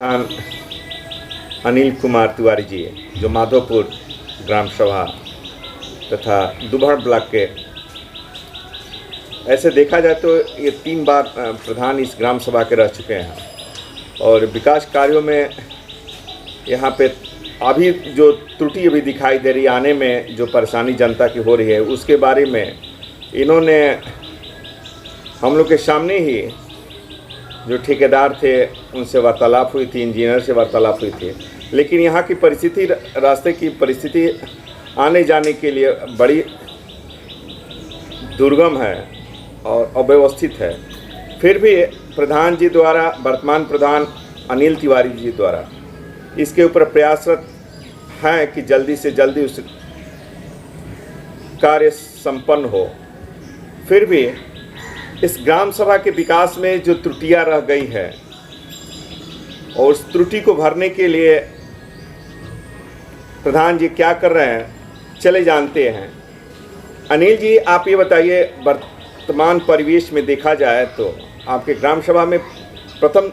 हाँ, अनिल कुमार तिवारी जी जो माधोपुर ग्राम सभा तथा दुभर ब्लॉक के, ऐसे देखा जाए तो ये 3 बार प्रधान इस ग्राम सभा के रह चुके हैं और विकास कार्यों में यहाँ पे अभी जो त्रुटि अभी दिखाई दे रही है, आने में जो परेशानी जनता की हो रही है, उसके बारे में इन्होंने हम लोग के सामने ही जो ठेकेदार थे उनसे वार्तालाप हुई थी, इंजीनियर से वार्तालाप हुई थी। लेकिन यहाँ की परिस्थिति, रास्ते की परिस्थिति आने जाने के लिए बड़ी दुर्गम है और अव्यवस्थित है। फिर भी प्रधान जी द्वारा, वर्तमान प्रधान अनिल तिवारी जी द्वारा इसके ऊपर प्रयासरत हैं कि जल्दी से जल्दी उस कार्य संपन्न हो। फिर भी इस ग्राम सभा के विकास में जो त्रुटियां रह गई है और उस त्रुटि को भरने के लिए प्रधान जी क्या कर रहे हैं, चले जानते हैं। अनिल जी, आप ये बताइए, वर्तमान परिवेश में देखा जाए तो आपके ग्राम सभा में प्रथम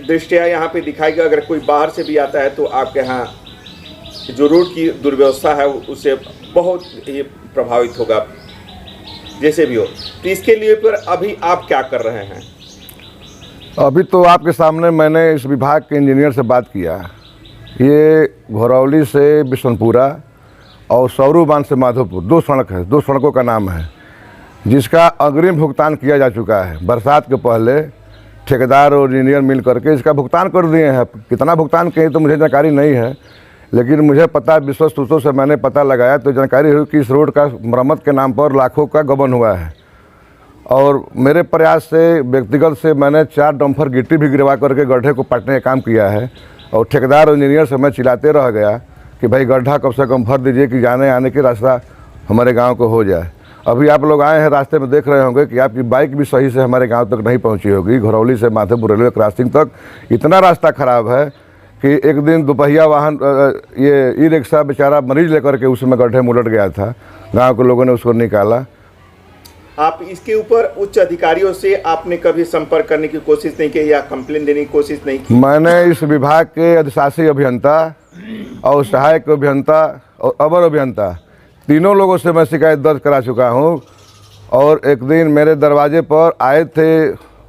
दृष्टया यहाँ पे दिखाई गया, अगर कोई बाहर से भी आता है तो आपके यहाँ जो रोड की दुर्व्यवस्था है उससे बहुत ही प्रभावित होगा, जैसे भी हो। तो इसके लिए पर अभी आप क्या कर रहे हैं? अभी तो आपके सामने मैंने इस विभाग के इंजीनियर से बात किया। ये घोरौली से बिशनपुरा और सौरू बांध से माधोपुर 2 सड़क है, 2 सड़कों का नाम है, जिसका अग्रिम भुगतान किया जा चुका है। बरसात के पहले ठेकेदार और इंजीनियर मिल करके इसका भुगतान कर दिए हैं। कितना भुगतान किए तो मुझे जानकारी नहीं है, लेकिन मुझे पता, विश्वस्त सूत्रों से मैंने पता लगाया तो जानकारी हुई कि इस रोड का मरम्मत के नाम पर लाखों का गबन हुआ है। और मेरे प्रयास से, व्यक्तिगत से, मैंने 4 डंपर गिट्टी भी गिरवा करके गड्ढे को पाटने का काम किया है। और ठेकेदार और इंजीनियर से मैं चिल्लाते रह गया कि भाई गड्ढा कम से कम भर दीजिए कि जाने आने की रास्ता हमारे गाँव को हो जाए। अभी आप लोग आए हैं, रास्ते में देख रहे होंगे कि आपकी बाइक भी सही से हमारे गाँव तक नहीं पहुँची होगी। घरौली से माधोपुर रेलवे क्रॉसिंग तक इतना रास्ता ख़राब है कि एक दिन दोपहिया वाहन, ये ई रिक्शा बेचारा मरीज लेकर के उसमें गड्ढे में उलट गया था। गांव के लोगों ने उसको निकाला। आप इसके ऊपर उच्च अधिकारियों से आपने कभी संपर्क करने की कोशिश नहीं की या कंप्लेन देने की कोशिश नहीं की? मैंने इस विभाग के अधिशासी अभियंता और सहायक अभियंता और अवर अभियंता तीनों लोगों से मैं शिकायत दर्ज करा चुका हूँ। और एक दिन मेरे दरवाजे पर आए थे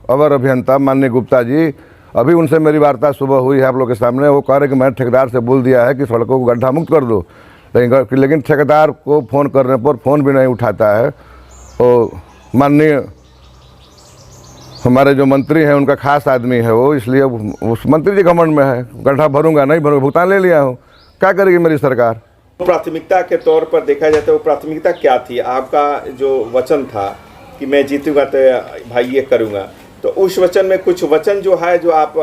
अवर अभियंता माननीय गुप्ता जी, अभी उनसे मेरी वार्ता सुबह हुई है आप लोग के सामने। वो कह रहे कि मैंने ठेकेदार से बोल दिया है कि सड़कों को गड्ढा मुक्त कर दो, लेकिन ठेकेदार को फ़ोन करने पर फ़ोन भी नहीं उठाता है। और माननीय हमारे जो मंत्री हैं उनका खास आदमी है वो, इसलिए उस मंत्री जी घमंड में है, गड्ढा भरूंगा नहीं भरूंगा, भुगतान ले लिया हूँ, क्या करेगी मेरी सरकार। प्राथमिकता के तौर पर देखा जाता है, वो प्राथमिकता क्या थी? आपका जो वचन था कि मैं जीतूंगा तो भाई ये करूँगा, तो उस वचन में कुछ वचन जो है जो आप,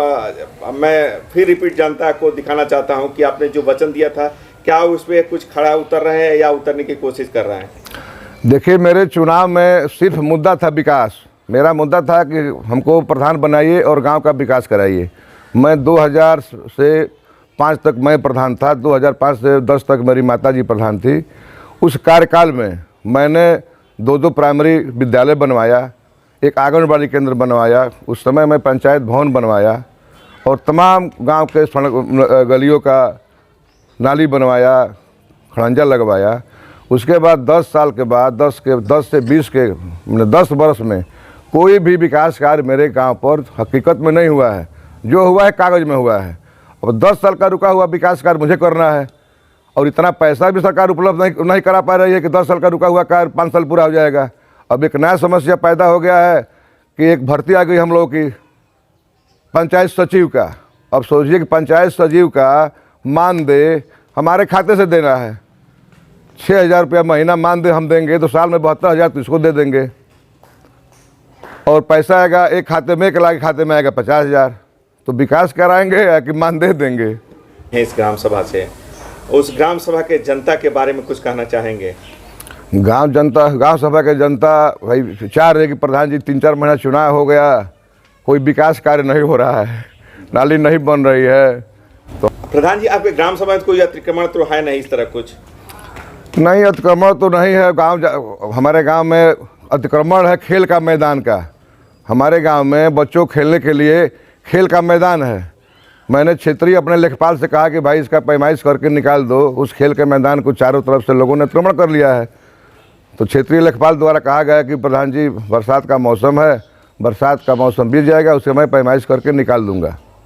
मैं फिर रिपीट जनता को दिखाना चाहता हूं कि आपने जो वचन दिया था, क्या उस पर कुछ खड़ा उतर रहे हैं या उतरने की कोशिश कर रहे हैं? देखिए, मेरे चुनाव में सिर्फ मुद्दा था विकास। मेरा मुद्दा था कि हमको प्रधान बनाइए और गांव का विकास कराइए। मैं 2000 से 5 तक मैं प्रधान था, 2005 से 10 तक मेरी माताजी प्रधान थी। उस कार्यकाल में मैंने 2 प्राइमरी विद्यालय बनवाया, एक आंगनबाड़ी केंद्र बनवाया, उस समय मैं पंचायत भवन बनवाया और तमाम गांव के सड़क गलियों का नाली बनवाया, खड़ंजा लगवाया। उसके बाद 10 साल के बाद 10 से 20 के 10 वर्ष में कोई भी विकास कार्य मेरे गांव पर हकीकत में नहीं हुआ है। जो हुआ है कागज़ में हुआ है। अब 10 साल का रुका हुआ विकास कार्य मुझे करना है और इतना पैसा भी सरकार उपलब्ध नहीं करा पा रही है कि 10 साल का रुका हुआ कार्य 5 साल पूरा हो जाएगा। अब एक नया समस्या पैदा हो गया है कि एक भर्ती आ गई हम लोगों की पंचायत सचिव का। अब सोचिए कि पंचायत सचिव का मानदेय हमारे खाते से देना है। 6000 रुपया महीना मानदेय हम देंगे तो साल में 72,000 तो इसको दे देंगे और पैसा आएगा एक खाते में, एक लाख खाते में आएगा 50,000। तो विकास कराएंगे या कि मानदेय देंगे? इस ग्राम सभा से, उस ग्राम सभा के जनता के बारे में कुछ कहना चाहेंगे? गांव सभा के जनता भाई चाह रहे कि प्रधान जी 3-4 महीना चुनाव हो गया, कोई विकास कार्य नहीं हो रहा है, नाली नहीं बन रही है। तो प्रधान जी, आपके ग्राम सभा में कोई अतिक्रमण तो है नहीं, इस तरह कुछ नहीं? अतिक्रमण तो नहीं है। हमारे गांव में अतिक्रमण है खेल का मैदान का। हमारे गांव में बच्चों खेलने के लिए खेल का मैदान है मैंने क्षेत्रीय अपने लेखपाल से कहा कि भाई इसका पैमाइश करके निकाल दो। उस खेल के मैदान को चारों तरफ से लोगों ने अतिक्रमण कर लिया है। तो क्षेत्रीय लेखपाल द्वारा कहा गया कि प्रधान जी बरसात का मौसम है, बरसात का मौसम बीत जाएगा, उसे मैं पैमाइश करके निकाल दूंगा।